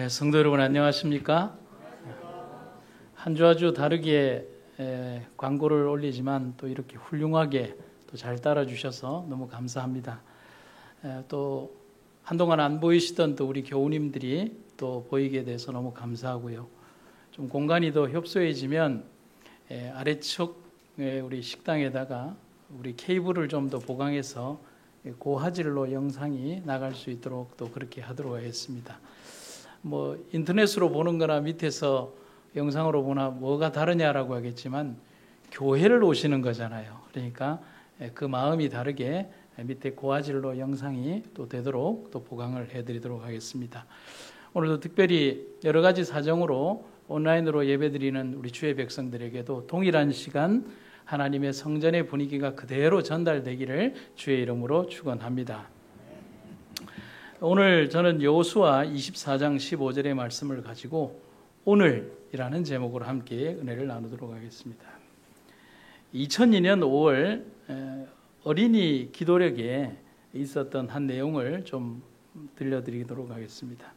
성도 여러분 안녕하십니까? 한 주 한 주 다르게 광고를 올리지만 또 이렇게 훌륭하게 또 잘 따라주셔서 너무 감사합니다. 또 한동안 안 보이시던 또 우리 교우님들이 또 보이게 돼서 너무 감사하고요. 좀 공간이 더 협소해지면 아래쪽 우리 식당에다가 우리 케이블을 좀 더 보강해서 고화질로 영상이 나갈 수 있도록 또 그렇게 하도록 하겠습니다. 뭐 인터넷으로 보는 거나 밑에서 영상으로 보나 뭐가 다르냐라고 하겠지만 교회를 오시는 거잖아요. 그러니까 그 마음이 다르게 밑에 고화질로 영상이 또 되도록 또 보강을 해드리도록 하겠습니다. 오늘도 특별히 여러 가지 사정으로 온라인으로 예배드리는 우리 주의 백성들에게도 동일한 시간 하나님의 성전의 분위기가 그대로 전달되기를 주의 이름으로 축원합니다. 오늘 저는 여호수아 24장 15절의 말씀을 가지고 오늘이라는 제목으로 함께 은혜를 나누도록 하겠습니다. 2002년 5월 어린이 기도력에 있었던 한 내용을 좀 들려드리도록 하겠습니다.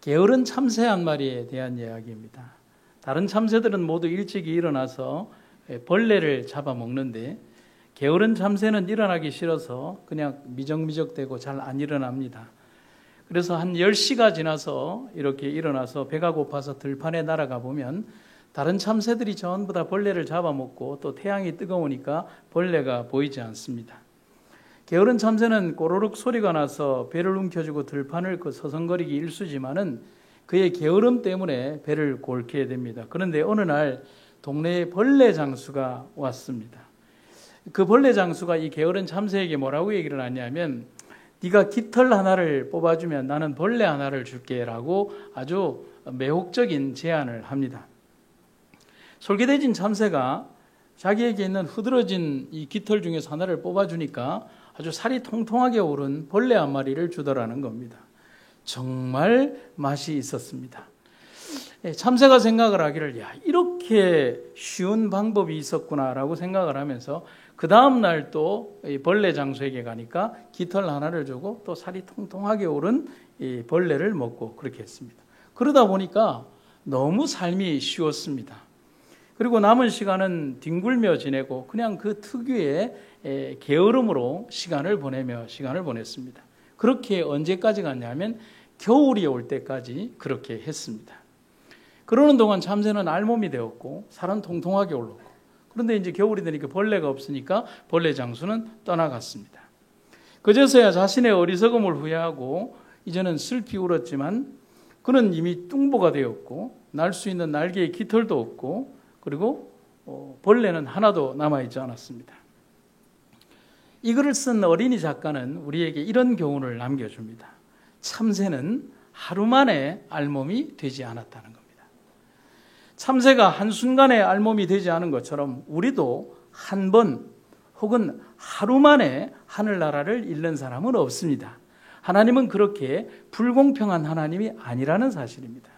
게으른 참새 한 마리에 대한 이야기입니다. 다른 참새들은 모두 일찍이 일어나서 벌레를 잡아먹는데 게으른 참새는 일어나기 싫어서 그냥 미적미적대고 잘 안 일어납니다. 그래서 한 10시가 지나서 이렇게 일어나서 배가 고파서 들판에 날아가 보면 다른 참새들이 전부 다 벌레를 잡아먹고 또 태양이 뜨거우니까 벌레가 보이지 않습니다. 게으른 참새는 꼬르륵 소리가 나서 배를 움켜쥐고 들판을 서성거리기 일쑤지만은 그의 게으름 때문에 배를 골게 됩니다. 그런데 어느 날 동네에 벌레 장수가 왔습니다. 그 벌레 장수가 이 게으른 참새에게 뭐라고 얘기를 하냐면 네가 깃털 하나를 뽑아주면 나는 벌레 하나를 줄게 라고 아주 매혹적인 제안을 합니다. 솔깃해진 참새가 자기에게 있는 흐드러진 이 깃털 중에서 하나를 뽑아주니까 아주 살이 통통하게 오른 벌레 한 마리를 주더라는 겁니다. 정말 맛이 있었습니다. 참새가 생각을 하기를 이렇게 쉬운 방법이 있었구나라고 생각을 하면서 그 다음 날 또 벌레 장수에게 가니까 깃털 하나를 주고 또 살이 통통하게 오른 이 벌레를 먹고 그렇게 했습니다. 그러다 보니까 너무 삶이 쉬웠습니다. 그리고 남은 시간은 뒹굴며 지내고 그냥 그 특유의 게으름으로 시간을 보냈습니다. 그렇게 언제까지 갔냐면 겨울이 올 때까지 그렇게 했습니다. 그러는 동안 참새는 알몸이 되었고 살은 통통하게 올랐고 그런데 이제 겨울이 되니까 벌레가 없으니까 벌레 장수는 떠나갔습니다. 그제서야 자신의 어리석음을 후회하고 이제는 슬피 울었지만 그는 이미 뚱보가 되었고 날 수 있는 날개에 깃털도 없고 그리고 벌레는 하나도 남아있지 않았습니다. 이 글을 쓴 어린이 작가는 우리에게 이런 교훈을 남겨줍니다. 참새는 하루 만에 알몸이 되지 않았다는 겁니다. 참새가 한순간에 알몸이 되지 않은 것처럼 우리도 한 번 혹은 하루 만에 하늘나라를 잃는 사람은 없습니다. 하나님은 그렇게 불공평한 하나님이 아니라는 사실입니다.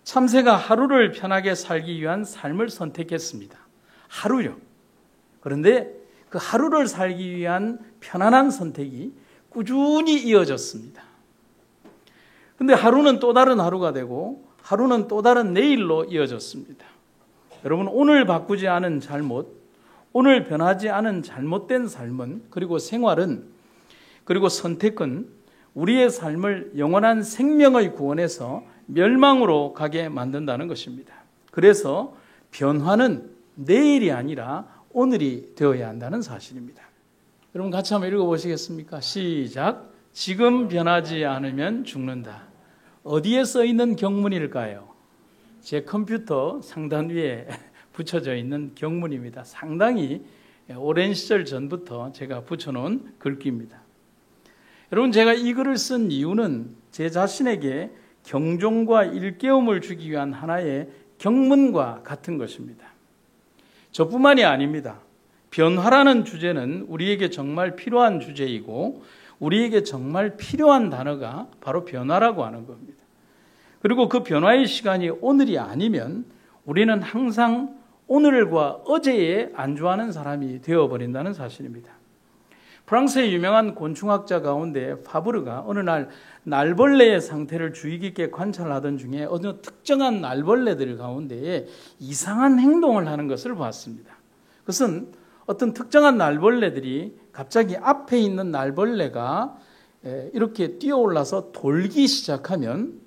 참새가 하루를 편하게 살기 위한 삶을 선택했습니다. 하루요. 그런데 그 하루를 살기 위한 편안한 선택이 꾸준히 이어졌습니다. 그런데 하루는 또 다른 하루가 되고 하루는 또 다른 내일로 이어졌습니다. 여러분, 오늘 바꾸지 않은 잘못, 오늘 변하지 않은 잘못된 삶은 그리고 생활은 그리고 선택은 우리의 삶을 영원한 생명의 구원에서 멸망으로 가게 만든다는 것입니다. 그래서 변화는 내일이 아니라 오늘이 되어야 한다는 사실입니다. 여러분 같이 한번 읽어보시겠습니까? 시작. 지금 변하지 않으면 죽는다. 어디에 써 있는 경문일까요? 제 컴퓨터 상단 위에 붙여져 있는 경문입니다. 상당히 오랜 시절 전부터 제가 붙여놓은 글귀입니다. 여러분 제가 이 글을 쓴 이유는 제 자신에게 경종과 일깨움을 주기 위한 하나의 경문과 같은 것입니다. 저뿐만이 아닙니다. 변화라는 주제는 우리에게 정말 필요한 주제이고 우리에게 정말 필요한 단어가 바로 변화라고 하는 겁니다. 그리고 그 변화의 시간이 오늘이 아니면 우리는 항상 오늘과 어제에 안주하는 사람이 되어버린다는 사실입니다. 프랑스의 유명한 곤충학자 가운데 파브르가 어느 날 날벌레의 상태를 주의 깊게 관찰하던 중에 어느 특정한 날벌레들 가운데 이상한 행동을 하는 것을 봤습니다. 그것은 어떤 특정한 날벌레들이 갑자기 앞에 있는 날벌레가 이렇게 뛰어올라서 돌기 시작하면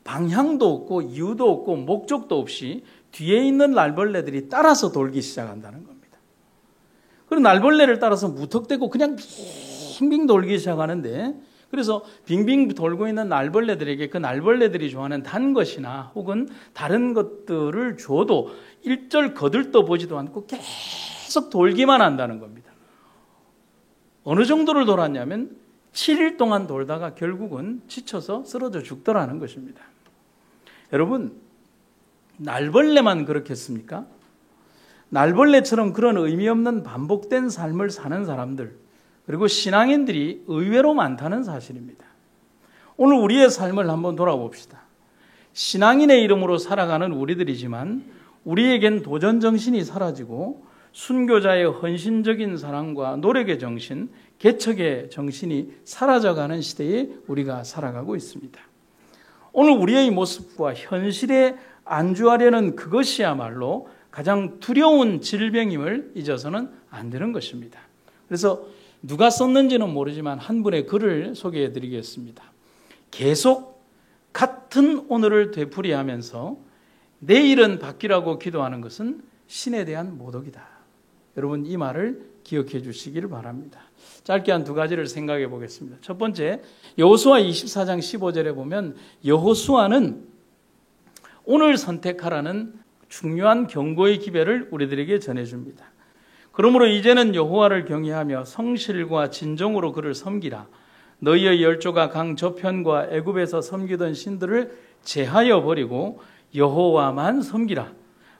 방향도 없고 이유도 없고 목적도 없이 뒤에 있는 날벌레들이 따라서 돌기 시작한다는 겁니다. 그리고 날벌레를 따라서 무턱대고 그냥 빙빙 돌기 시작하는데, 그래서 빙빙 돌고 있는 날벌레들에게 그 날벌레들이 좋아하는 단 것이나 혹은 다른 것들을 줘도 일절 거들떠 보지도 않고 계속 돌기만 한다는 겁니다. 어느 정도를 돌았냐면 7일 동안 돌다가 결국은 지쳐서 쓰러져 죽더라는 것입니다. 여러분, 날벌레만 그렇겠습니까? 날벌레처럼 그런 의미 없는 반복된 삶을 사는 사람들, 그리고 신앙인들이 의외로 많다는 사실입니다. 오늘 우리의 삶을 한번 돌아봅시다. 신앙인의 이름으로 살아가는 우리들이지만 우리에겐 도전정신이 사라지고 순교자의 헌신적인 사랑과 노력의 정신, 개척의 정신이 사라져가는 시대에 우리가 살아가고 있습니다. 오늘 우리의 모습과 현실에 안주하려는 그것이야말로 가장 두려운 질병임을 잊어서는 안 되는 것입니다. 그래서 누가 썼는지는 모르지만 한 분의 글을 소개해 드리겠습니다. 계속 같은 오늘을 되풀이하면서 내일은 바뀌라고 기도하는 것은 신에 대한 모독이다. 여러분, 이 말을 기억해 주시기를 바랍니다. 짧게 한 두 가지를 생각해 보겠습니다. 첫 번째, 여호수아 24장 15절에 보면 여호수아는 오늘 선택하라는 중요한 경고의 기별을 우리들에게 전해줍니다. 그러므로 이제는 여호와를 경외하며 성실과 진정으로 그를 섬기라. 너희의 열조가 강 저편과 애굽에서 섬기던 신들을 제하여 버리고 여호와만 섬기라.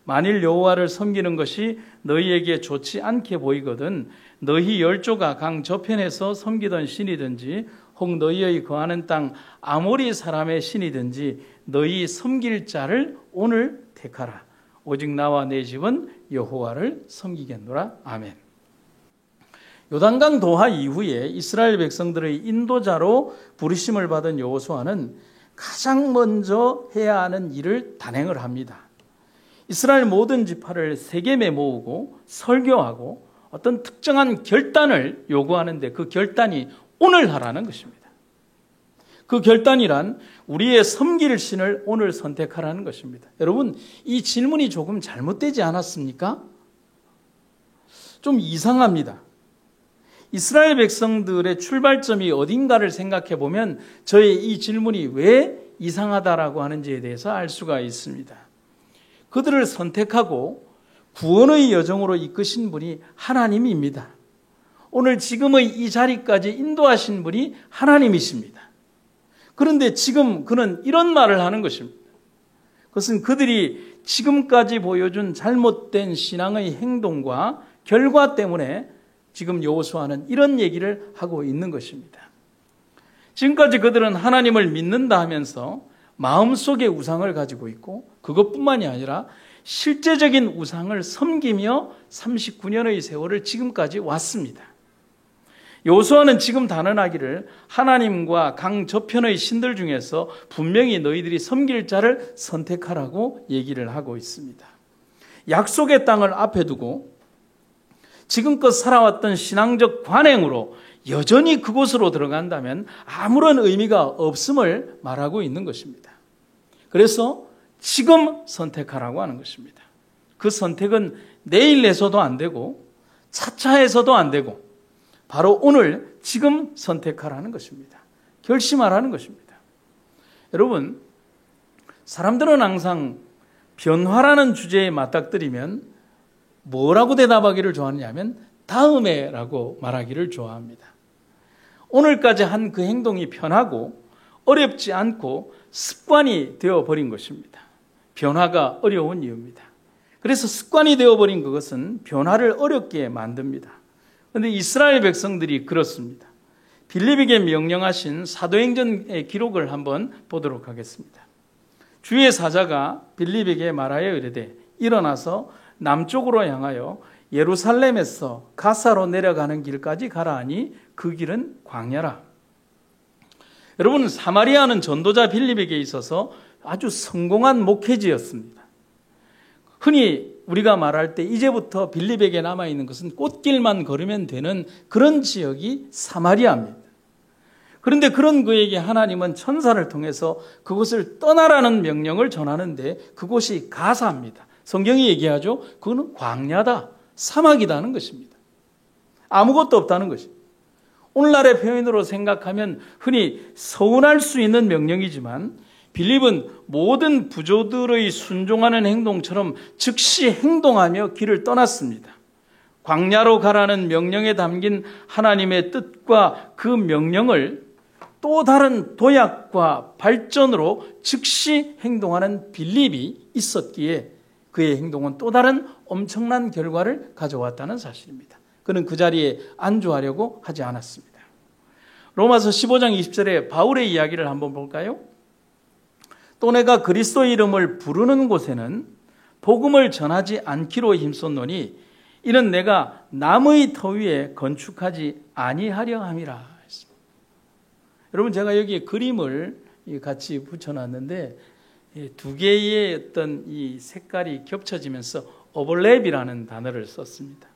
만일 여호와를 섬기는 것이 너희에게 좋지 않게 보이거든 너희 열조가 강 저편에서 섬기던 신이든지 혹 너희의 거하는 땅 아모리 사람의 신이든지 너희 섬길 자를 오늘 택하라. 오직 나와 내 집은 여호와를 섬기겠노라. 아멘. 요단강 도하 이후에 이스라엘 백성들의 인도자로 부르심을 받은 여호수아는 가장 먼저 해야 하는 일을 단행을 합니다. 이스라엘 모든 지파를 세겜에 모으고 설교하고 어떤 특정한 결단을 요구하는데 그 결단이 오늘 하라는 것입니다. 그 결단이란 우리의 섬길 신을 오늘 선택하라는 것입니다. 여러분, 이 질문이 조금 잘못되지 않았습니까? 좀 이상합니다. 이스라엘 백성들의 출발점이 어딘가를 생각해 보면 저의 이 질문이 왜 이상하다라고 하는지에 대해서 알 수가 있습니다. 그들을 선택하고 구원의 여정으로 이끄신 분이 하나님입니다. 오늘 지금의 이 자리까지 인도하신 분이 하나님이십니다. 그런데 지금 그는 이런 말을 하는 것입니다. 그것은 그들이 지금까지 보여준 잘못된 신앙의 행동과 결과 때문에 지금 여호수아는 이런 얘기를 하고 있는 것입니다. 지금까지 그들은 하나님을 믿는다 하면서 마음속에 우상을 가지고 있고 그것뿐만이 아니라 실제적인 우상을 섬기며 39년의 세월을 지금까지 왔습니다. 여호수아는 지금 단언하기를 하나님과 강 저편의 신들 중에서 분명히 너희들이 섬길 자를 선택하라고 얘기를 하고 있습니다. 약속의 땅을 앞에 두고 지금껏 살아왔던 신앙적 관행으로 여전히 그곳으로 들어간다면 아무런 의미가 없음을 말하고 있는 것입니다. 그래서 지금 선택하라고 하는 것입니다. 그 선택은 내일 해서도 안 되고 차차해서도 안 되고 바로 오늘 지금 선택하라는 것입니다. 결심하라는 것입니다. 여러분, 사람들은 항상 변화라는 주제에 맞닥뜨리면 뭐라고 대답하기를 좋아하냐면 다음에 라고 말하기를 좋아합니다. 오늘까지 한 그 행동이 편하고 어렵지 않고 습관이 되어버린 것입니다. 변화가 어려운 이유입니다. 그래서 습관이 되어버린 그것은 변화를 어렵게 만듭니다. 그런데 이스라엘 백성들이 그렇습니다. 빌립에게 명령하신 사도행전의 기록을 한번 보도록 하겠습니다. 주의 사자가 빌립에게 말하여 이르되 일어나서 남쪽으로 향하여 예루살렘에서 가사로 내려가는 길까지 가라 하니 그 길은 광야라. 여러분, 사마리아는 전도자 빌립에게 있어서 아주 성공한 목회지였습니다. 흔히 우리가 말할 때 이제부터 빌립에게 남아있는 것은 꽃길만 걸으면 되는 그런 지역이 사마리아입니다. 그런데 그런 그에게 하나님은 천사를 통해서 그곳을 떠나라는 명령을 전하는데 그곳이 가사입니다. 성경이 얘기하죠. 그거는 광야다, 사막이다는 것입니다. 아무것도 없다는 것입니다. 오늘날의 표현으로 생각하면 흔히 서운할 수 있는 명령이지만 빌립은 모든 부조들의 순종하는 행동처럼 즉시 행동하며 길을 떠났습니다. 광야로 가라는 명령에 담긴 하나님의 뜻과 그 명령을 또 다른 도약과 발전으로 즉시 행동하는 빌립이 있었기에 그의 행동은 또 다른 엄청난 결과를 가져왔다는 사실입니다. 그는 그 자리에 안주하려고 하지 않았습니다. 로마서 15장 20절에 바울의 이야기를 한번 볼까요? 또 내가 그리스도 이름을 부르는 곳에는 복음을 전하지 않기로 힘썼노니 이는 내가 남의 터 위에 건축하지 아니하려 함이라 했습니다. 여러분, 제가 여기에 그림을 같이 붙여놨는데 두 개의 어떤 이 색깔이 겹쳐지면서 오버랩이라는 단어를 썼습니다.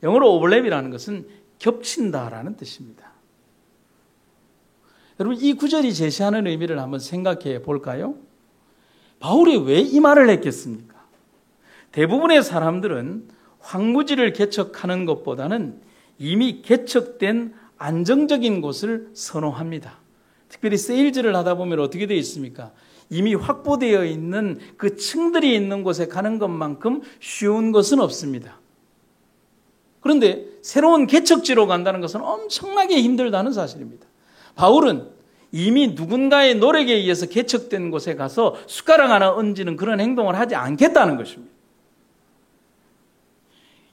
영어로 오버랩이라는 것은 겹친다라는 뜻입니다. 여러분, 이 구절이 제시하는 의미를 한번 생각해 볼까요? 바울이 왜 이 말을 했겠습니까? 대부분의 사람들은 황무지를 개척하는 것보다는 이미 개척된 안정적인 곳을 선호합니다. 특별히 세일즈를 하다 보면 어떻게 되어 있습니까? 이미 확보되어 있는 그 층들이 있는 곳에 가는 것만큼 쉬운 것은 없습니다. 그런데 새로운 개척지로 간다는 것은 엄청나게 힘들다는 사실입니다. 바울은 이미 누군가의 노력에 의해서 개척된 곳에 가서 숟가락 하나 얹는 그런 행동을 하지 않겠다는 것입니다.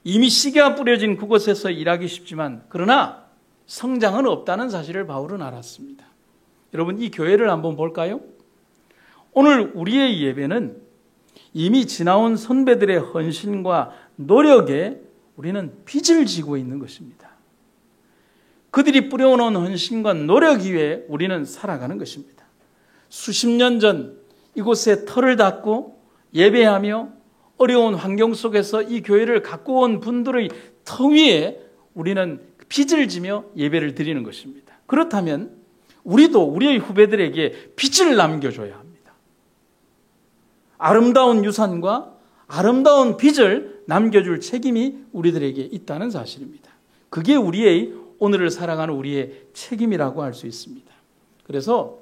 이미 씨가 뿌려진 그곳에서 일하기 쉽지만 그러나 성장은 없다는 사실을 바울은 알았습니다. 여러분, 이 교회를 한번 볼까요? 오늘 우리의 예배는 이미 지나온 선배들의 헌신과 노력에 우리는 빚을 지고 있는 것입니다. 그들이 뿌려놓은 헌신과 노력 위에 우리는 살아가는 것입니다. 수십 년 전 이곳에 터를 닦고 예배하며 어려운 환경 속에서 이 교회를 갖고 온 분들의 터 위에 우리는 빚을 지며 예배를 드리는 것입니다. 그렇다면 우리도 우리의 후배들에게 빚을 남겨줘야 합니다. 아름다운 유산과 아름다운 빚을 남겨줄 책임이 우리들에게 있다는 사실입니다. 그게 우리의 오늘을 살아가는 우리의 책임이라고 할 수 있습니다. 그래서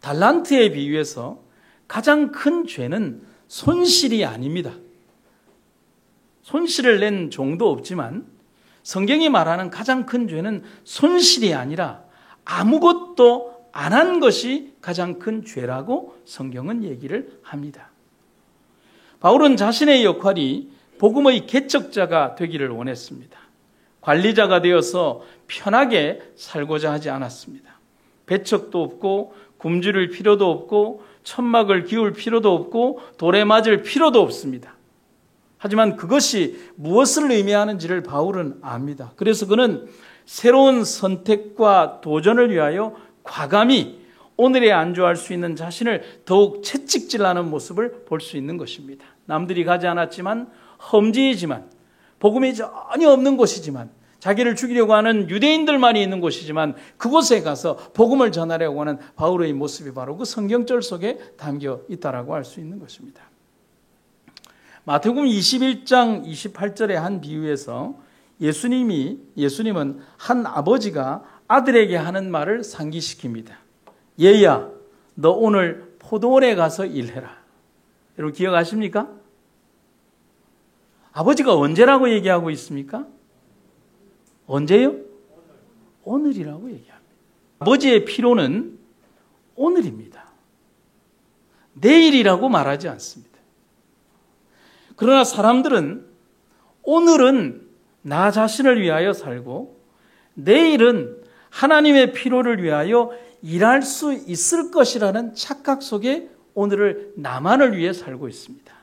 달란트에 비유해서 가장 큰 죄는 손실이 아닙니다. 손실을 낸 종도 없지만 성경이 말하는 가장 큰 죄는 손실이 아니라 아무것도 안 한 것이 가장 큰 죄라고 성경은 얘기를 합니다. 바울은 자신의 역할이 복음의 개척자가 되기를 원했습니다. 관리자가 되어서 편하게 살고자 하지 않았습니다. 배척도 없고 굶주릴 필요도 없고 천막을 기울 필요도 없고 돌에 맞을 필요도 없습니다. 하지만 그것이 무엇을 의미하는지를 바울은 압니다. 그래서 그는 새로운 선택과 도전을 위하여 과감히 오늘에 안주할 수 있는 자신을 더욱 채찍질하는 모습을 볼 수 있는 것입니다. 남들이 가지 않았지만 험지이지만 복음이 전혀 없는 곳이지만 자기를 죽이려고 하는 유대인들만이 있는 곳이지만 그곳에 가서 복음을 전하려고 하는 바울의 모습이 바로 그 성경절 속에 담겨 있다라고 할 수 있는 것입니다. 마태복음 21장 28절의 한 비유에서 예수님은 한 아버지가 아들에게 하는 말을 상기시킵니다. 얘야, 너 오늘 포도원에 가서 일해라. 여러분 기억하십니까? 아버지가 언제라고 얘기하고 있습니까? 언제요? 오늘이라고 얘기합니다. 아버지의 피로는 오늘입니다. 내일이라고 말하지 않습니다. 그러나 사람들은 오늘은 나 자신을 위하여 살고 내일은 하나님의 피로를 위하여 일할 수 있을 것이라는 착각 속에 오늘을 나만을 위해 살고 있습니다.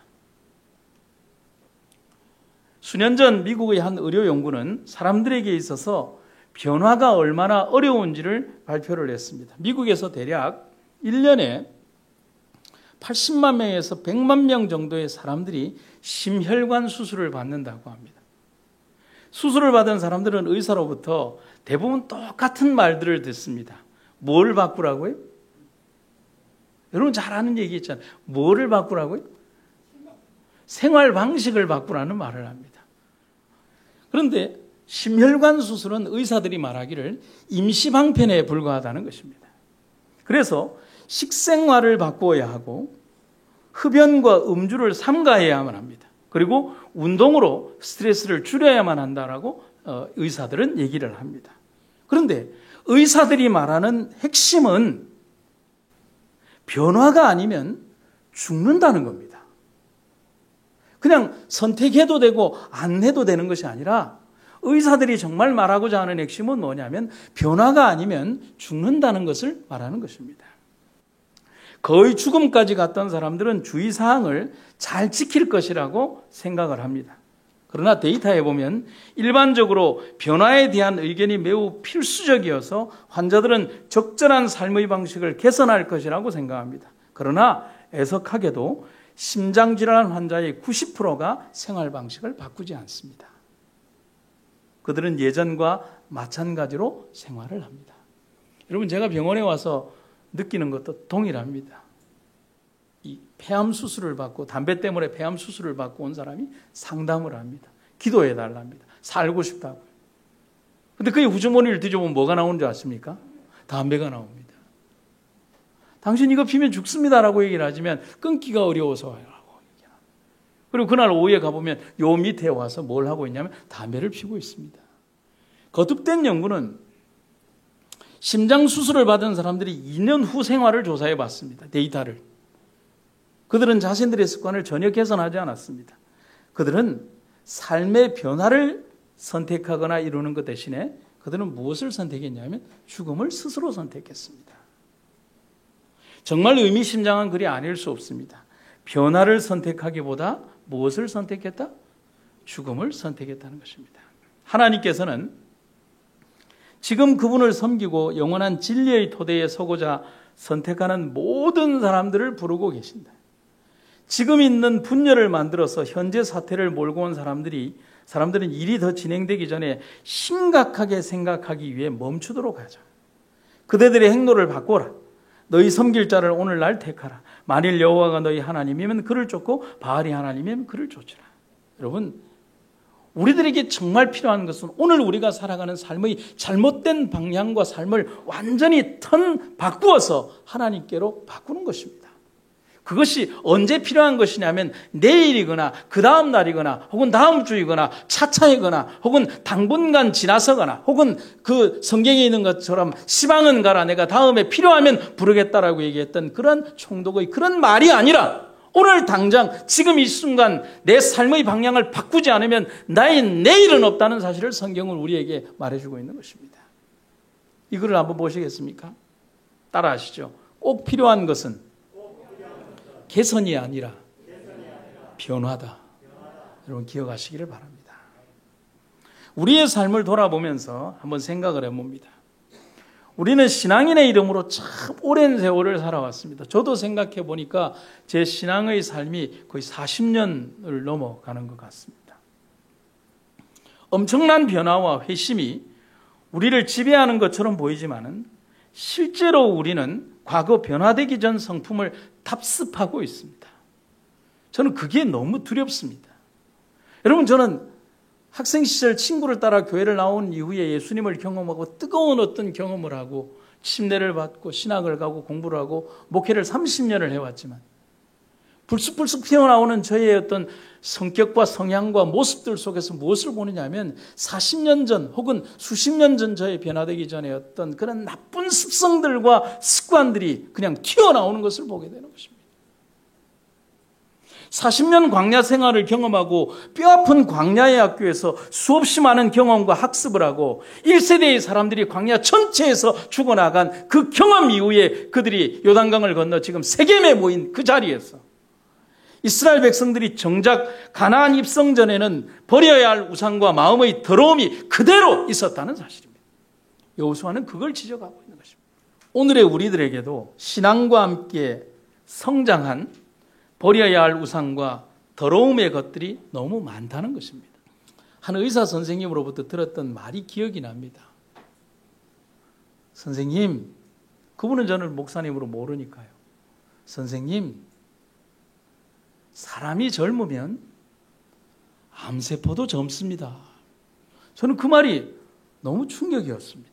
수년 전 미국의 한 의료 연구는 사람들에게 있어서 변화가 얼마나 어려운지를 발표를 했습니다. 미국에서 대략 1년에 80만 명에서 100만 명 정도의 사람들이 심혈관 수술을 받는다고 합니다. 수술을 받은 사람들은 의사로부터 대부분 똑같은 말들을 듣습니다. 뭘 바꾸라고요? 여러분 잘 아는 얘기 있잖아요. 뭐를 바꾸라고요? 생활 방식을 바꾸라는 말을 합니다. 그런데 심혈관 수술은 의사들이 말하기를 임시방편에 불과하다는 것입니다. 그래서 식생활을 바꾸어야 하고 흡연과 음주를 삼가해야만 합니다. 그리고 운동으로 스트레스를 줄여야만 한다라고 의사들은 얘기를 합니다. 그런데 의사들이 말하는 핵심은 변화가 아니면 죽는다는 겁니다. 그냥 선택해도 되고 안 해도 되는 것이 아니라 의사들이 정말 말하고자 하는 핵심은 뭐냐면 변화가 아니면 죽는다는 것을 말하는 것입니다. 거의 죽음까지 갔던 사람들은 주의사항을 잘 지킬 것이라고 생각을 합니다. 그러나 데이터에 보면 일반적으로 변화에 대한 의견이 매우 필수적이어서 환자들은 적절한 삶의 방식을 개선할 것이라고 생각합니다. 그러나 애석하게도 심장질환 환자의 90%가 생활 방식을 바꾸지 않습니다. 그들은 예전과 마찬가지로 생활을 합니다. 여러분 제가 병원에 와서 느끼는 것도 동일합니다. 이 폐암 수술을 받고 담배 때문에 폐암 수술을 받고 온 사람이 상담을 합니다. 기도해 달랍니다. 살고 싶다고. 근데 그의 후주머니를 뒤져보면 뭐가 나오는 줄 아십니까? 담배가 나옵니다. 당신 이거 피면 죽습니다라고 얘기를 하지만 끊기가 어려워서 라고 얘기합니다. 그리고 그날 오후에 가보면 요 밑에 와서 뭘 하고 있냐면 담배를 피우고 있습니다. 거듭된 연구는 심장 수술을 받은 사람들이 2년 후 생활을 조사해 봤습니다. 데이터를. 그들은 자신들의 습관을 전혀 개선하지 않았습니다. 그들은 삶의 변화를 선택하거나 이루는 것 대신에 그들은 무엇을 선택했냐면 죽음을 스스로 선택했습니다. 정말 의미심장한 글이 아닐 수 없습니다. 변화를 선택하기보다 무엇을 선택했다? 죽음을 선택했다는 것입니다. 하나님께서는 지금 그분을 섬기고 영원한 진리의 토대에 서고자 선택하는 모든 사람들을 부르고 계신다. 지금 있는 분열을 만들어서 현재 사태를 몰고 온 사람들은 일이 더 진행되기 전에 심각하게 생각하기 위해 멈추도록 하자. 그대들의 행로를 바꿔라. 너희 섬길 자를 오늘날 택하라. 만일 여호와가 너희 하나님이면 그를 쫓고 바알이 하나님이면 그를 쫓으라. 여러분, 우리들에게 정말 필요한 것은 오늘 우리가 살아가는 삶의 잘못된 방향과 삶을 완전히 바꾸어서 하나님께로 바꾸는 것입니다. 그것이 언제 필요한 것이냐면 내일이거나 그 다음 날이거나 혹은 다음 주이거나 차차이거나 혹은 당분간 지나서거나 혹은 그 성경에 있는 것처럼 시방은 가라 내가 다음에 필요하면 부르겠다라고 얘기했던 그런 총독의 그런 말이 아니라 오늘 당장 지금 이 순간 내 삶의 방향을 바꾸지 않으면 나의 내일은 없다는 사실을 성경은 우리에게 말해주고 있는 것입니다. 이 글을 한번 보시겠습니까? 따라하시죠. 꼭 필요한 것은 개선이 아니라 변화다. 여러분 기억하시기를 바랍니다. 우리의 삶을 돌아보면서 한번 생각을 해봅니다. 우리는 신앙인의 이름으로 참 오랜 세월을 살아왔습니다. 저도 생각해 보니까 제 신앙의 삶이 거의 40년을 넘어가는 것 같습니다. 엄청난 변화와 회심이 우리를 지배하는 것처럼 보이지만은 실제로 우리는 과거 변화되기 전 성품을 답습하고 있습니다. 저는 그게 너무 두렵습니다. 여러분 저는 학생 시절 친구를 따라 교회를 나온 이후에 예수님을 경험하고 뜨거운 어떤 경험을 하고 침례를 받고 신학을 가고 공부를 하고 목회를 30년을 해왔지만 불쑥불쑥 튀어나오는 저의 어떤 성격과 성향과 모습들 속에서 무엇을 보느냐 하면 40년 전 혹은 수십 년 전 저의 변화되기 전에 어떤 그런 나쁜 습성들과 습관들이 그냥 튀어나오는 것을 보게 되는 것입니다. 40년 광야 생활을 경험하고 뼈아픈 광야의 학교에서 수없이 많은 경험과 학습을 하고 1세대의 사람들이 광야 전체에서 죽어나간 그 경험 이후에 그들이 요단강을 건너 지금 세겜에 모인 그 자리에서 이스라엘 백성들이 정작 가나안 입성 전에는 버려야 할 우상과 마음의 더러움이 그대로 있었다는 사실입니다. 여호수아는 그걸 지적하고 있는 것입니다. 오늘의 우리들에게도 신앙과 함께 성장한 버려야 할 우상과 더러움의 것들이 너무 많다는 것입니다. 한 의사 선생님으로부터 들었던 말이 기억이 납니다. 선생님, 그분은 저를 목사님으로 모르니까요. 선생님, 사람이 젊으면 암세포도 젊습니다. 저는 그 말이 너무 충격이었습니다.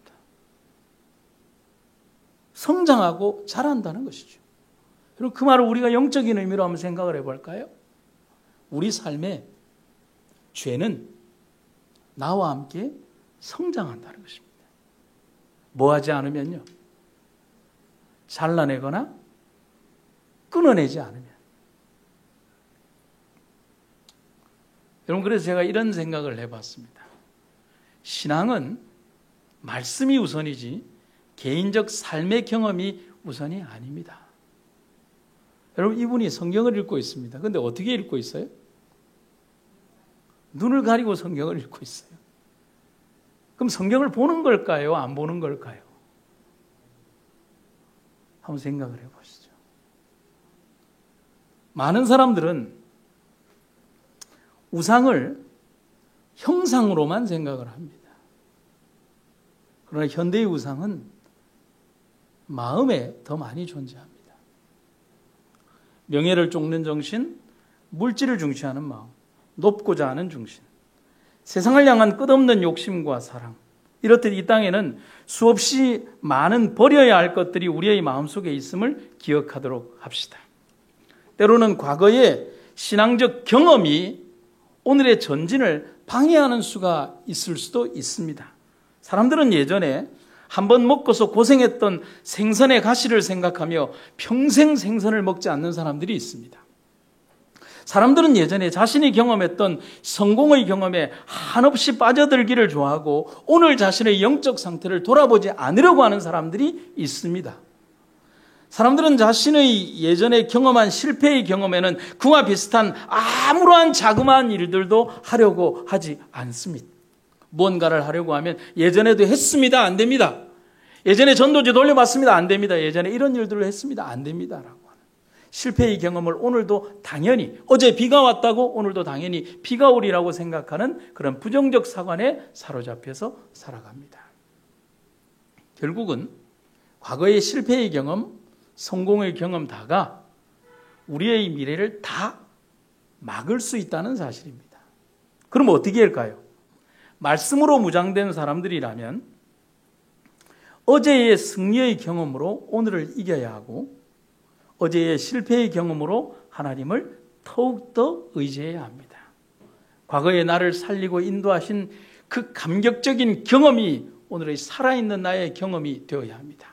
성장하고 자란다는 것이죠. 그리고 그 말을 우리가 영적인 의미로 한번 생각을 해볼까요? 우리 삶에 죄는 나와 함께 성장한다는 것입니다. 뭐 하지 않으면요, 잘라내거나 끊어내지 않으면. 여러분, 그래서 제가 이런 생각을 해봤습니다. 신앙은 말씀이 우선이지 개인적 삶의 경험이 우선이 아닙니다. 여러분, 이분이 성경을 읽고 있습니다. 그런데 어떻게 읽고 있어요? 눈을 가리고 성경을 읽고 있어요. 그럼 성경을 보는 걸까요? 안 보는 걸까요? 한번 생각을 해보시죠. 많은 사람들은 우상을 형상으로만 생각을 합니다. 그러나 현대의 우상은 마음에 더 많이 존재합니다. 명예를 쫓는 정신, 물질을 중시하는 마음, 높고자 하는 중심, 세상을 향한 끝없는 욕심과 사랑, 이렇듯 이 땅에는 수없이 많은 버려야 할 것들이 우리의 마음속에 있음을 기억하도록 합시다. 때로는 과거의 신앙적 경험이 오늘의 전진을 방해하는 수가 있을 수도 있습니다. 사람들은 예전에 한번 먹고서 고생했던 생선의 가시를 생각하며 평생 생선을 먹지 않는 사람들이 있습니다. 사람들은 예전에 자신이 경험했던 성공의 경험에 한없이 빠져들기를 좋아하고 오늘 자신의 영적 상태를 돌아보지 않으려고 하는 사람들이 있습니다. 사람들은 자신의 예전에 경험한 실패의 경험에는 그와 비슷한 아무러한 자그마한 일들도 하려고 하지 않습니다. 무언가를 하려고 하면 예전에도 했습니다. 안 됩니다. 예전에 전도지 돌려봤습니다. 안 됩니다. 예전에 이런 일들을 했습니다. 안 됩니다. 라고 하는 실패의 경험을 오늘도 당연히, 어제 비가 왔다고 오늘도 당연히 비가 오리라고 생각하는 그런 부정적 사관에 사로잡혀서 살아갑니다. 결국은 과거의 실패의 경험, 성공의 경험 다가 우리의 미래를 다 막을 수 있다는 사실입니다. 그럼 어떻게 할까요? 말씀으로 무장된 사람들이라면 어제의 승리의 경험으로 오늘을 이겨야 하고 어제의 실패의 경험으로 하나님을 더욱더 의지해야 합니다. 과거의 나를 살리고 인도하신 그 감격적인 경험이 오늘의 살아있는 나의 경험이 되어야 합니다.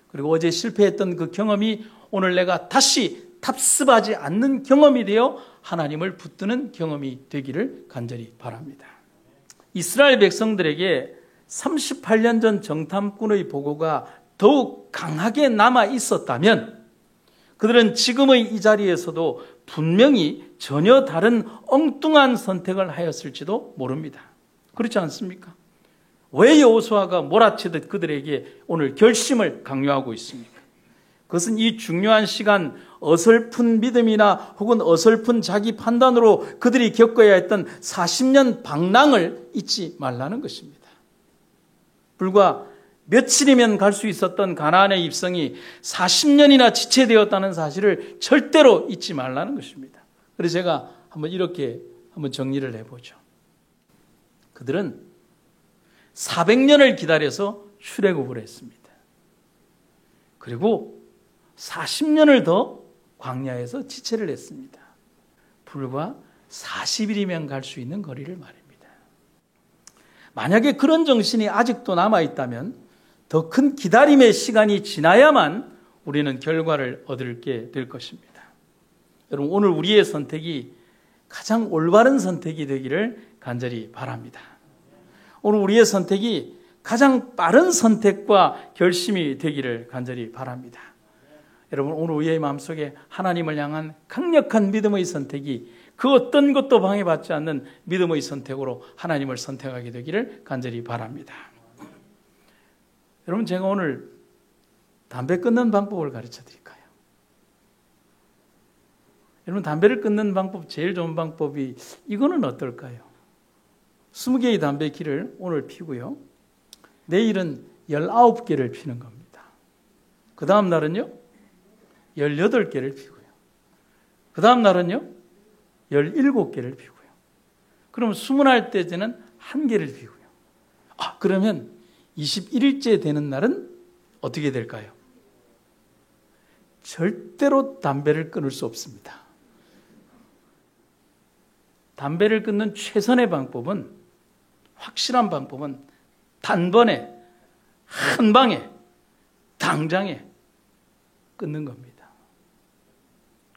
그리고 어제 실패했던 그 경험이 오늘 내가 다시 답습하지 않는 경험이 되어 하나님을 붙드는 경험이 되기를 간절히 바랍니다. 이스라엘 백성들에게 38년 전 정탐꾼의 보고가 더욱 강하게 남아 있었다면 그들은 지금의 이 자리에서도 분명히 전혀 다른 엉뚱한 선택을 하였을지도 모릅니다. 그렇지 않습니까? 왜 여호수아가 몰아치듯 그들에게 오늘 결심을 강요하고 있습니까? 그것은 이 중요한 시간 어설픈 믿음이나 혹은 어설픈 자기 판단으로 그들이 겪어야 했던 40년 방랑을 잊지 말라는 것입니다. 불과 며칠이면 갈 수 있었던 가나안의 입성이 40년이나 지체되었다는 사실을 절대로 잊지 말라는 것입니다. 그래서 제가 이렇게 정리를 해보죠. 그들은 400년을 기다려서 출애굽을 했습니다. 그리고 40년을 더 광야에서 지체를 했습니다. 불과 40일이면 갈 수 있는 거리를 말입니다. 만약에 그런 정신이 아직도 남아있다면 더 큰 기다림의 시간이 지나야만 우리는 결과를 얻게 될 것입니다. 여러분, 오늘 우리의 선택이 가장 올바른 선택이 되기를 간절히 바랍니다. 오늘 우리의 선택이 가장 빠른 선택과 결심이 되기를 간절히 바랍니다. 여러분, 오늘 우리의 마음속에 하나님을 향한 강력한 믿음의 선택이 그 어떤 것도 방해받지 않는 믿음의 선택으로 하나님을 선택하게 되기를 간절히 바랍니다. 여러분, 제가 오늘 담배 끊는 방법을 가르쳐 드릴까요? 여러분, 담배를 끊는 방법, 제일 좋은 방법이 이거는 어떨까요? 20개의 담배 키를 오늘 피고요, 내일은 19개를 피는 겁니다. 그 다음 날은요 18개를 피고요, 그 다음 날은요 17개를 피고요, 그럼 20할 때는 1개를 피고요. 그러면 21일째 되는 날은 어떻게 될까요? 절대로 담배를 끊을 수 없습니다. 담배를 끊는 최선의 방법은, 확실한 방법은 단번에, 한 방에, 당장에 끊는 겁니다.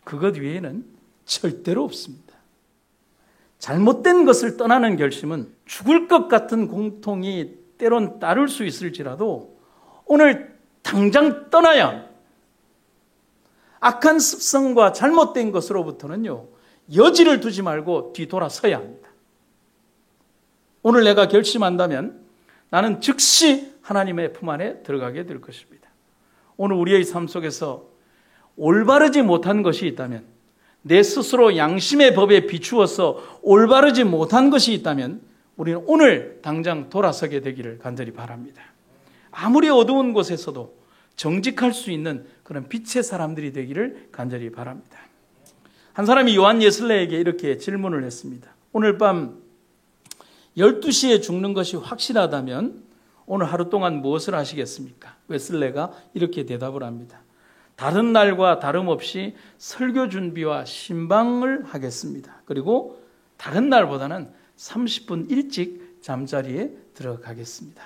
그것 외에는 절대로 없습니다. 잘못된 것을 떠나는 결심은 죽을 것 같은 공통이 때론 따를 수 있을지라도 오늘 당장 떠나야 합니다. 악한 습성과 잘못된 것으로부터는요, 여지를 두지 말고 뒤돌아서야 합니다. 오늘 내가 결심한다면 나는 즉시 하나님의 품 안에 들어가게 될 것입니다. 오늘 우리의 삶 속에서 올바르지 못한 것이 있다면, 내 스스로 양심의 법에 비추어서 올바르지 못한 것이 있다면 우리는 오늘 당장 돌아서게 되기를 간절히 바랍니다. 아무리 어두운 곳에서도 정직할 수 있는 그런 빛의 사람들이 되기를 간절히 바랍니다. 한 사람이 요한 웨슬레에게 이렇게 질문을 했습니다. 오늘 밤 12시에 죽는 것이 확실하다면 오늘 하루 동안 무엇을 하시겠습니까? 웨슬레가 이렇게 대답을 합니다. 다른 날과 다름없이 설교 준비와 신방을 하겠습니다. 그리고 다른 날보다는 30분 일찍 잠자리에 들어가겠습니다.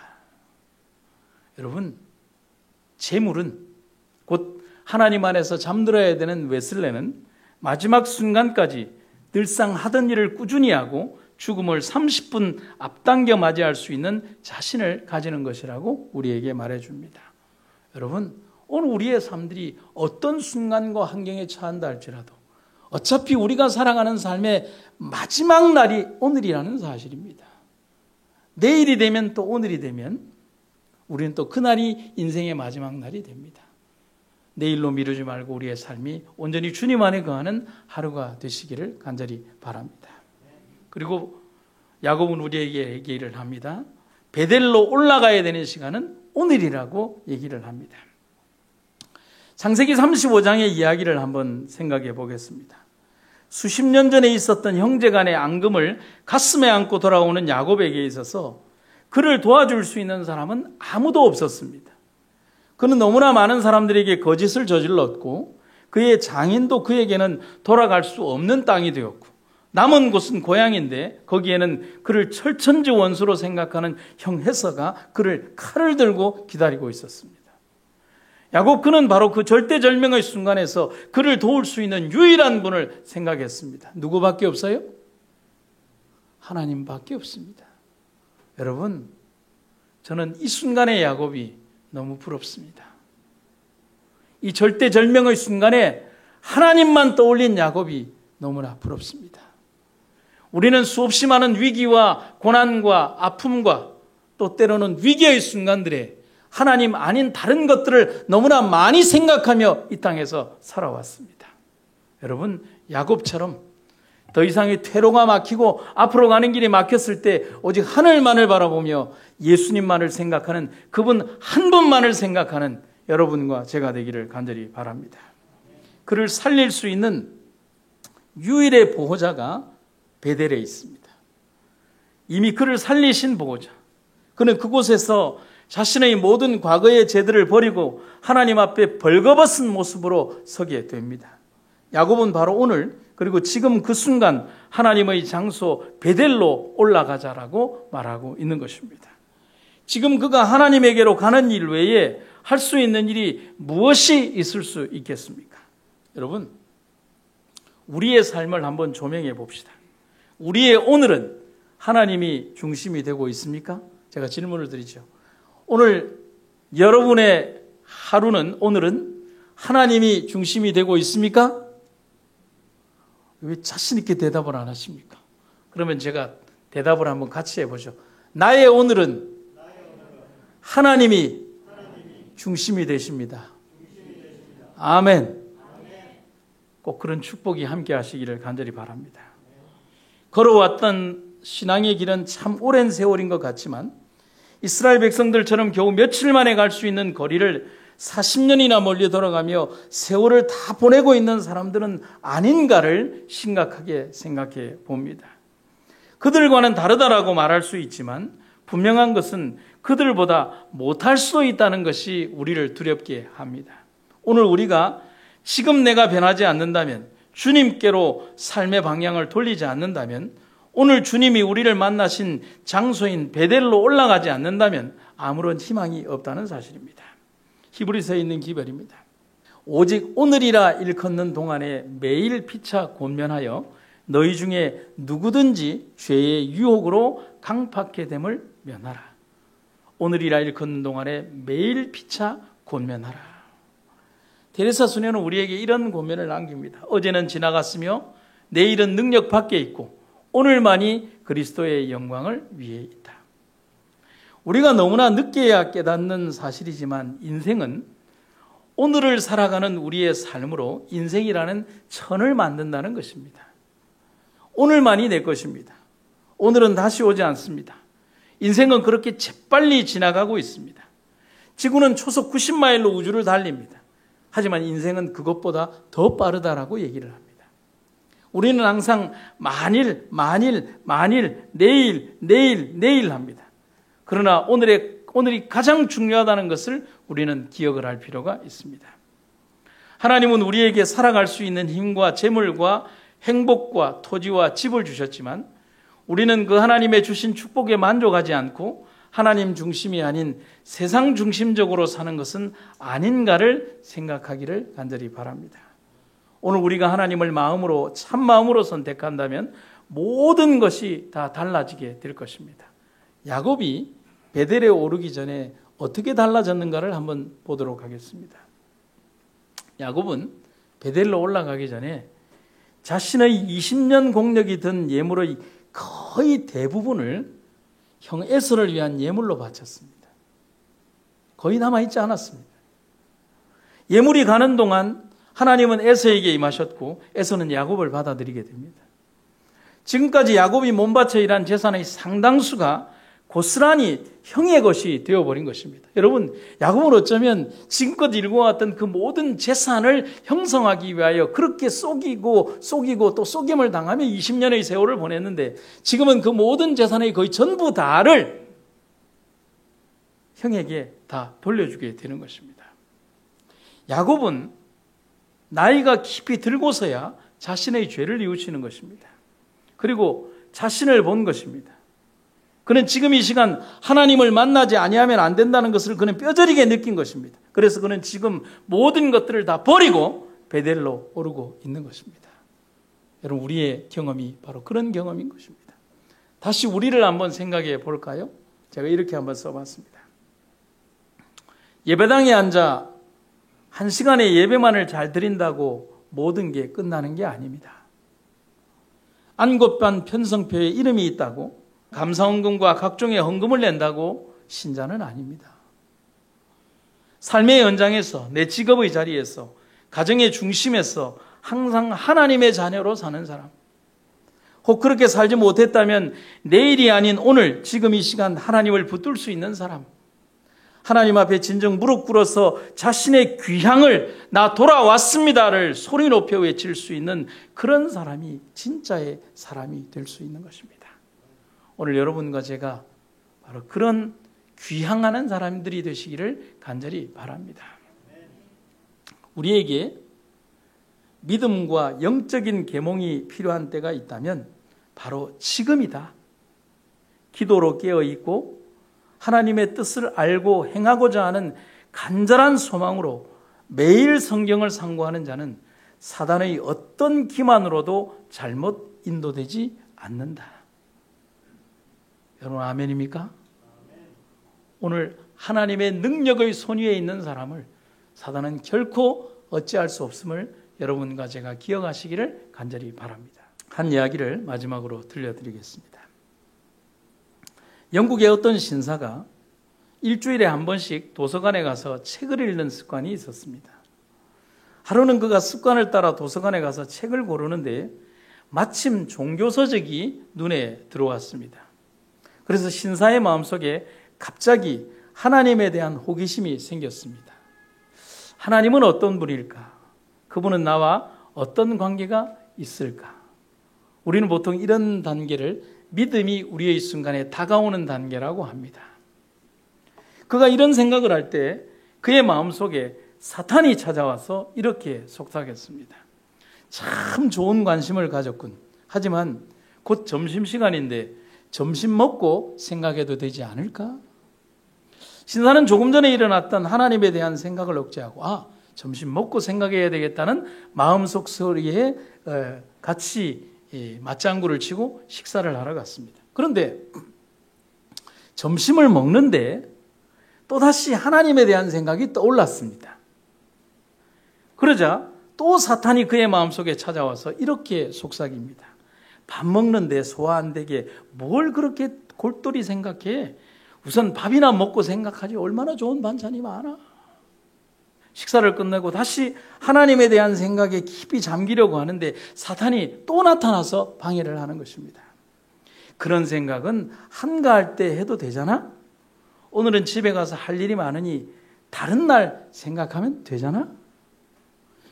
여러분, 재물은, 곧 하나님 안에서 잠들어야 되는 웨슬레는 마지막 순간까지 늘상 하던 일을 꾸준히 하고 죽음을 30분 앞당겨 맞이할 수 있는 자신을 가지는 것이라고 우리에게 말해줍니다. 여러분, 오늘 우리의 삶들이 어떤 순간과 환경에 처한다 할지라도 어차피 우리가 살아가는 삶의 마지막 날이 오늘이라는 사실입니다. 내일이 되면 또 오늘이 되면 우리는 또 그날이 인생의 마지막 날이 됩니다. 내일로 미루지 말고 우리의 삶이 온전히 주님 안에 거하는 하루가 되시기를 간절히 바랍니다. 그리고 야곱은 우리에게 얘기를 합니다. 베델로 올라가야 되는 시간은 오늘이라고 얘기를 합니다. 창세기 35장의 이야기를 한번 생각해 보겠습니다. 수십 년 전에 있었던 형제간의 앙금을 가슴에 안고 돌아오는 야곱에게 있어서 그를 도와줄 수 있는 사람은 아무도 없었습니다. 그는 너무나 많은 사람들에게 거짓을 저질렀고 그의 장인도 그에게는 돌아갈 수 없는 땅이 되었고 남은 곳은 고향인데 거기에는 그를 철천지 원수로 생각하는 형 헤서가 그를 칼을 들고 기다리고 있었습니다. 야곱 그는 바로 그 절대절명의 순간에서 그를 도울 수 있는 유일한 분을 생각했습니다. 누구밖에 없어요? 하나님밖에 없습니다. 여러분, 저는 이 순간의 야곱이 너무 부럽습니다. 이 절대절명의 순간에 하나님만 떠올린 야곱이 너무나 부럽습니다. 우리는 수없이 많은 위기와 고난과 아픔과 또 때로는 위기의 순간들에 하나님 아닌 다른 것들을 너무나 많이 생각하며 이 땅에서 살아왔습니다. 여러분, 야곱처럼 더 이상의 퇴로가 막히고 앞으로 가는 길이 막혔을 때 오직 하늘만을 바라보며 예수님만을 생각하는, 그분 한 분만을 생각하는 여러분과 제가 되기를 간절히 바랍니다. 그를 살릴 수 있는 유일의 보호자가 베델에 있습니다. 이미 그를 살리신 보호자. 그는 그곳에서 자신의 모든 과거의 죄들을 버리고 하나님 앞에 벌거벗은 모습으로 서게 됩니다. 야곱은 바로 오늘, 그리고 지금 그 순간 하나님의 장소 베델로 올라가자라고 말하고 있는 것입니다. 지금 그가 하나님에게로 가는 일 외에 할 수 있는 일이 무엇이 있을 수 있겠습니까? 여러분, 우리의 삶을 한번 조명해 봅시다. 우리의 오늘은 하나님이 중심이 되고 있습니까? 제가 질문을 드리죠. 오늘 여러분의 하루는, 오늘은 하나님이 중심이 되고 있습니까? 왜 자신 있게 대답을 안 하십니까? 그러면 제가 대답을 한번 같이 해보죠. 나의 오늘은 하나님이 중심이 되십니다. 아멘. 꼭 그런 축복이 함께 하시기를 간절히 바랍니다. 걸어왔던 신앙의 길은 참 오랜 세월인 것 같지만 이스라엘 백성들처럼 겨우 며칠 만에 갈 수 있는 거리를 40년이나 멀리 돌아가며 세월을 다 보내고 있는 사람들은 아닌가를 심각하게 생각해 봅니다. 그들과는 다르다라고 말할 수 있지만 분명한 것은 그들보다 못할 수도 있다는 것이 우리를 두렵게 합니다. 오늘 우리가 지금 내가 변하지 않는다면, 주님께로 삶의 방향을 돌리지 않는다면, 오늘 주님이 우리를 만나신 장소인 베델로 올라가지 않는다면 아무런 희망이 없다는 사실입니다. 히브리서에 있는 기별입니다. 오직 오늘이라 일컫는 동안에 매일 피차 권면하여 너희 중에 누구든지 죄의 유혹으로 강팍해 됨을 면하라. 오늘이라 일컫는 동안에 매일 피차 권면하라. 테레사 수녀는 우리에게 이런 권면을 남깁니다. 어제는 지나갔으며 내일은 능력 밖에 있고 오늘만이 그리스도의 영광을 위해 있다. 우리가 너무나 늦게야 깨닫는 사실이지만 인생은 오늘을 살아가는 우리의 삶으로 인생이라는 천을 만든다는 것입니다. 오늘만이 내 것입니다. 오늘은 다시 오지 않습니다. 인생은 그렇게 재빨리 지나가고 있습니다. 지구는 초속 90마일로 우주를 달립니다. 하지만 인생은 그것보다 더 빠르다라고 얘기를 합니다. 우리는 항상 만일, 내일 합니다. 그러나 오늘이 가장 중요하다는 것을 우리는 기억을 할 필요가 있습니다. 하나님은 우리에게 살아갈 수 있는 힘과 재물과 행복과 토지와 집을 주셨지만 우리는 그 하나님의 주신 축복에 만족하지 않고 하나님 중심이 아닌 세상 중심적으로 사는 것은 아닌가를 생각하기를 간절히 바랍니다. 오늘 우리가 하나님을 마음으로, 참마음으로 선택한다면 모든 것이 다 달라지게 될 것입니다. 야곱이 베델에 오르기 전에 어떻게 달라졌는가를 한번 보도록 하겠습니다. 야곱은 베델로 올라가기 전에 자신의 20년 공력이 든 예물의 거의 대부분을 형 에서를 위한 예물로 바쳤습니다. 거의 남아있지 않았습니다. 예물이 가는 동안 하나님은 에서에게 임하셨고 에서는 야곱을 받아들이게 됩니다. 지금까지 야곱이 몸바쳐 일한 재산의 상당수가 고스란히 형의 것이 되어버린 것입니다. 여러분, 야곱은 어쩌면 지금껏 읽어왔던 그 모든 재산을 형성하기 위하여 그렇게 속이고 또 속임을 당하며 20년의 세월을 보냈는데 지금은 그 모든 재산의 거의 전부 다를 형에게 다 돌려주게 되는 것입니다. 야곱은 나이가 깊이 들고서야 자신의 죄를 뉘우치는 것입니다. 그리고 자신을 본 것입니다. 그는 지금 이 시간 하나님을 만나지 아니하면 안 된다는 것을 그는 뼈저리게 느낀 것입니다. 그래서 그는 지금 모든 것들을 다 버리고 베델로 오르고 있는 것입니다. 여러분, 우리의 경험이 바로 그런 경험인 것입니다. 다시 우리를 한번 생각해 볼까요? 제가 이렇게 한번 써봤습니다. 예배당에 앉아 1시간의 예배만을 잘 드린다고 모든 게 끝나는 게 아닙니다. 안곳반 편성표에 이름이 있다고 감사헌금과 각종의 헌금을 낸다고 신자는 아닙니다. 삶의 연장에서, 내 직업의 자리에서, 가정의 중심에서 항상 하나님의 자녀로 사는 사람, 혹 그렇게 살지 못했다면 내일이 아닌 오늘, 지금 이 시간 하나님을 붙들 수 있는 사람, 하나님 앞에 진정 무릎 꿇어서 자신의 귀향을 나 돌아왔습니다를 소리 높여 외칠 수 있는 그런 사람이 진짜의 사람이 될 수 있는 것입니다. 오늘 여러분과 제가 바로 그런 귀향하는 사람들이 되시기를 간절히 바랍니다. 우리에게 믿음과 영적인 계몽이 필요한 때가 있다면 바로 지금이다. 기도로 깨어있고 하나님의 뜻을 알고 행하고자 하는 간절한 소망으로 매일 성경을 상고하는 자는 사단의 어떤 기만으로도 잘못 인도되지 않는다. 여러분, 아멘입니까? 오늘 하나님의 능력의 손 위에 있는 사람을 사단은 결코 어찌할 수 없음을 여러분과 제가 기억하시기를 간절히 바랍니다. 한 이야기를 마지막으로 들려드리겠습니다. 영국의 어떤 신사가 일주일에 한 번씩 도서관에 가서 책을 읽는 습관이 있었습니다. 하루는 그가 습관을 따라 도서관에 가서 책을 고르는데 마침 종교서적이 눈에 들어왔습니다. 그래서 신사의 마음속에 갑자기 하나님에 대한 호기심이 생겼습니다. 하나님은 어떤 분일까? 그분은 나와 어떤 관계가 있을까? 우리는 보통 이런 단계를 믿음이 우리의 순간에 다가오는 단계라고 합니다. 그가 이런 생각을 할 때 그의 마음속에 사탄이 찾아와서 이렇게 속삭였습니다. 참 좋은 관심을 가졌군. 하지만 곧 점심시간인데 점심 먹고 생각해도 되지 않을까? 신사는 조금 전에 일어났던 하나님에 대한 생각을 억제하고 점심 먹고 생각해야 되겠다는 마음속 소리에 같이 맞장구를 치고 식사를 하러 갔습니다. 그런데 점심을 먹는데 또다시 하나님에 대한 생각이 떠올랐습니다. 그러자 또 사탄이 그의 마음속에 찾아와서 이렇게 속삭입니다. 밥 먹는데 소화 안 되게 뭘 그렇게 골똘히 생각해? 우선 밥이나 먹고 생각하지. 얼마나 좋은 반찬이 많아. 식사를 끝내고 다시 하나님에 대한 생각에 깊이 잠기려고 하는데 사탄이 또 나타나서 방해를 하는 것입니다. 그런 생각은 한가할 때 해도 되잖아? 오늘은 집에 가서 할 일이 많으니 다른 날 생각하면 되잖아?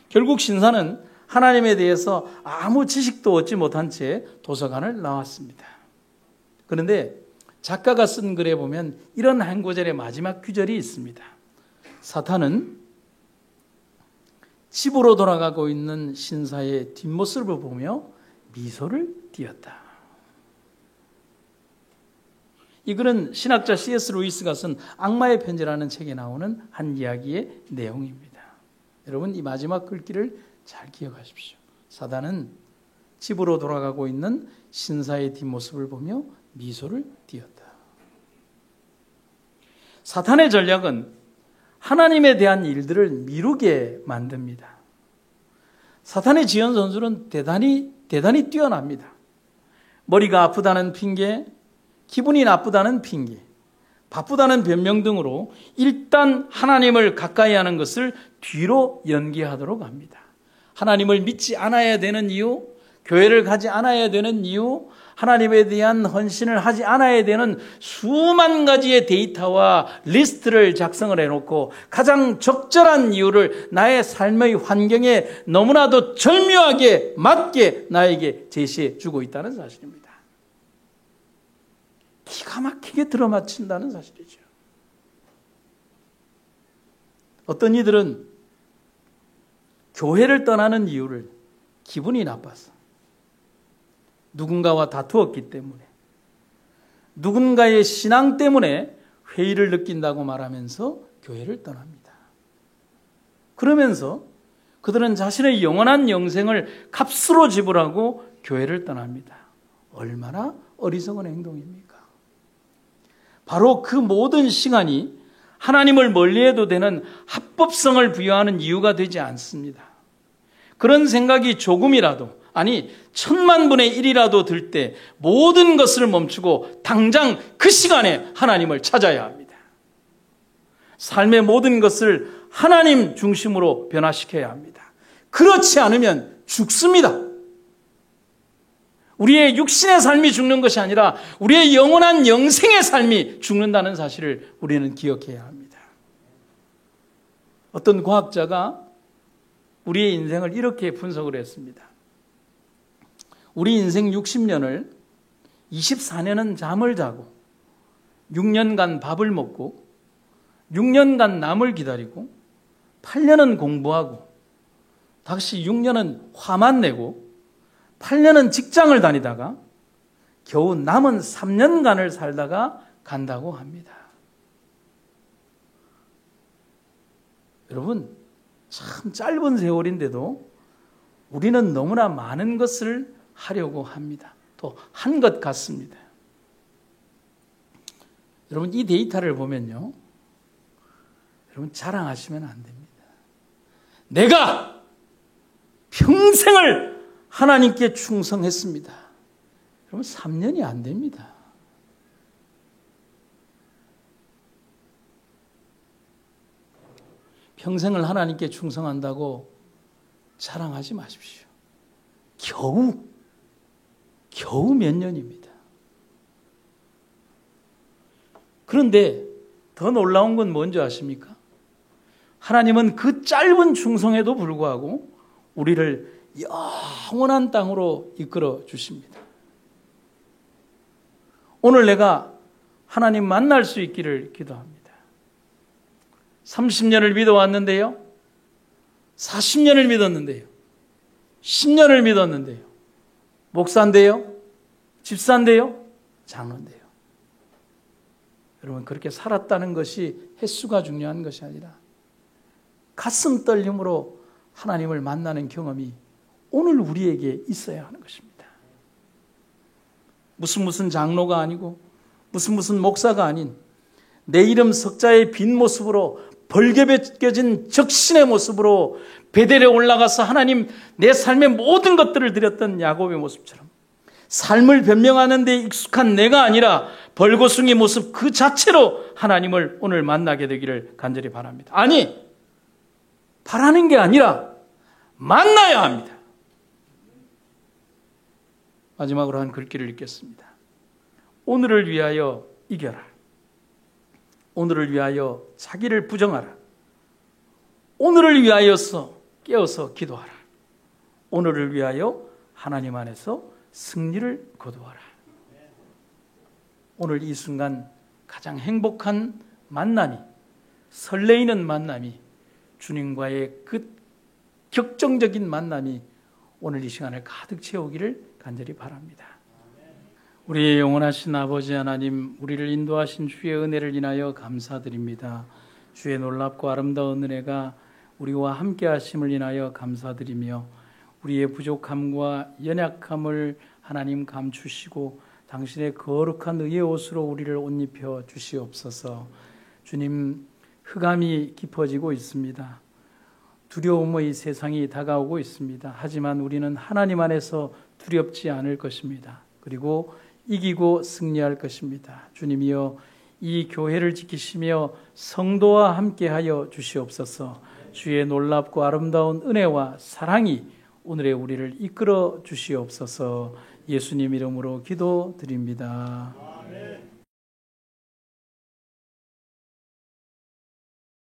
결국 신사는 하나님에 대해서 아무 지식도 얻지 못한 채 도서관을 나왔습니다. 그런데 작가가 쓴 글에 보면 이런 한 구절의 마지막 구절이 있습니다. 사탄은 집으로 돌아가고 있는 신사의 뒷모습을 보며 미소를 띄었다. 이 글은 신학자 C.S. 루이스가 쓴 악마의 편지라는 책에 나오는 한 이야기의 내용입니다. 여러분 이 마지막 글귀를 잘 기억하십시오. 사탄은 집으로 돌아가고 있는 신사의 뒷모습을 보며 미소를 띄었다. 사탄의 전략은 하나님에 대한 일들을 미루게 만듭니다. 사탄의 지연 선수는 대단히 뛰어납니다. 머리가 아프다는 핑계, 기분이 나쁘다는 핑계, 바쁘다는 변명 등으로 일단 하나님을 가까이 하는 것을 뒤로 연기하도록 합니다. 하나님을 믿지 않아야 되는 이유, 교회를 가지 않아야 되는 이유, 하나님에 대한 헌신을 하지 않아야 되는 수만 가지의 데이터와 리스트를 작성을 해놓고 가장 적절한 이유를 나의 삶의 환경에 너무나도 절묘하게 맞게 나에게 제시해 주고 있다는 사실입니다. 기가 막히게 들어맞춘다는 사실이죠. 어떤 이들은 교회를 떠나는 이유를 기분이 나빠서 누군가와 다투었기 때문에 누군가의 신앙 때문에 회의를 느낀다고 말하면서 교회를 떠납니다. 그러면서 그들은 자신의 영원한 영생을 값으로 지불하고 교회를 떠납니다. 얼마나 어리석은 행동입니까? 바로 그 모든 시간이 하나님을 멀리해도 되는 합법성을 부여하는 이유가 되지 않습니다. 그런 생각이 조금이라도, 아니 1000만분의 1이라도 들 때 모든 것을 멈추고 당장 그 시간에 하나님을 찾아야 합니다. 삶의 모든 것을 하나님 중심으로 변화시켜야 합니다. 그렇지 않으면 죽습니다. 우리의 육신의 삶이 죽는 것이 아니라 우리의 영원한 영생의 삶이 죽는다는 사실을 우리는 기억해야 합니다. 어떤 과학자가 우리의 인생을 이렇게 분석을 했습니다. 우리 인생 60년을 24년은 잠을 자고 6년간 밥을 먹고 6년간 남을 기다리고 8년은 공부하고 다시 6년은 화만 내고 8년은 직장을 다니다가 겨우 남은 3년간을 살다가 간다고 합니다. 여러분, 참 짧은 세월인데도 우리는 너무나 많은 것을 하려고 합니다. 또 한 것 같습니다. 여러분, 이 데이터를 보면요, 여러분 자랑하시면 안 됩니다. 내가 평생을 하나님께 충성했습니다. 그러면 3년이 안 됩니다. 평생을 하나님께 충성한다고 자랑하지 마십시오. 겨우 몇 년입니다. 그런데 더 놀라운 건 뭔지 아십니까? 하나님은 그 짧은 충성에도 불구하고 우리를 영원한 땅으로 이끌어 주십니다. 오늘 내가 하나님 만날 수 있기를 기도합니다. 30년을 믿어왔는데요. 40년을 믿었는데요. 10년을 믿었는데요. 목사인데요. 집사인데요. 장로인데요. 여러분, 그렇게 살았다는 것이 횟수가 중요한 것이 아니라 가슴 떨림으로 하나님을 만나는 경험이 오늘 우리에게 있어야 하는 것입니다. 무슨 장로가 아니고 무슨 목사가 아닌 내 이름 석자의 빈 모습으로 벌게벗겨진 적신의 모습으로 베델에 올라가서 하나님 내 삶의 모든 것들을 드렸던 야곱의 모습처럼 삶을 변명하는 데 익숙한 내가 아니라 벌거숭이 모습 그 자체로 하나님을 오늘 만나게 되기를 간절히 바랍니다. 아니, 바라는 게 아니라 만나야 합니다. 마지막으로 한 글귀를 읽겠습니다. 오늘을 위하여 이겨라. 오늘을 위하여 자기를 부정하라. 오늘을 위하여서 깨어서 기도하라. 오늘을 위하여 하나님 안에서 승리를 거두어라. 오늘 이 순간 가장 행복한 만남이, 설레이는 만남이, 주님과의 그 격정적인 만남이 오늘 이 시간을 가득 채우기를 간절히 바랍니다. 우리의 영원하신 아버지 하나님, 우리를 인도하신 주의 은혜를 인하여 감사드립니다. 주의 놀랍고 아름다운 은혜가 우리와 함께 하심을 인하여 감사드리며 우리의 부족함과 연약함을 하나님 감추시고 당신의 거룩한 의의 옷으로 우리를 옷 입혀 주시옵소서. 주님, 흑암이 깊어지고 있습니다. 두려움의 세상이 다가오고 있습니다. 하지만 우리는 하나님 안에서 두렵지 않을 것입니다. 그리고 이기고 승리할 것입니다. 주님이여, 이 교회를 지키시며 성도와 함께하여 주시옵소서. 주의 놀랍고 아름다운 은혜와 사랑이 오늘의 우리를 이끌어 주시옵소서. 예수님 이름으로 기도드립니다. 아멘.